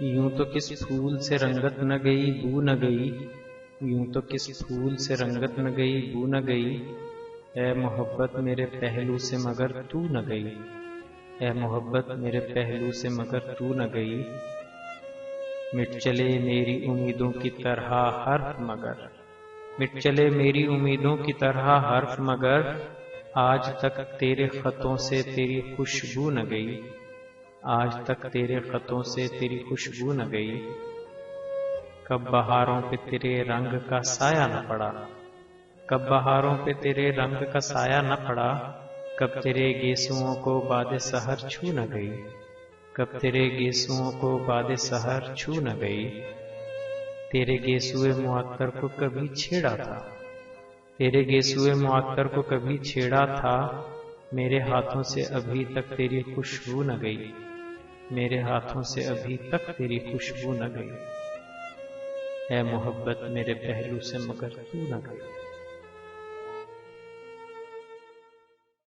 यूं तो किस फूल से रंगत न गई बू न गई, यूं तो किस फूल से रंगत न गई बू न गई, ऐ मोहब्बत मेरे पहलू से मगर तू न गई, ऐ मोहब्बत मेरे पहलू से मगर तू न गई। मिट चले मेरी उम्मीदों की तरह हर्फ मगर, मिट चले मेरी उम्मीदों की तरह हर्फ मगर, आज तक तेरे खतों से तेरी खुशबू न गई, आज तक तेरे खतों से तेरी खुशबू न गई। कब बहारों पे तेरे रंग का साया न पड़ा, कब बहारों पे तेरे रंग का साया न पड़ा, कब तेरे गेसुओं को बादे सहर छू न गई, कब तेरे गेसुओं को बादे सहर छू न गई। तेरे गेसुए मुअत्तर को कभी छेड़ा था, तेरे गेसुए मुअत्तर को कभी छेड़ा था, मेरे हाथों से अभी तक तेरी खुशबू न गई, मेरे हाथों से अभी तक तेरी खुशबू न गई, ऐ मोहब्बत मेरे पहलू से मगर तू न गई।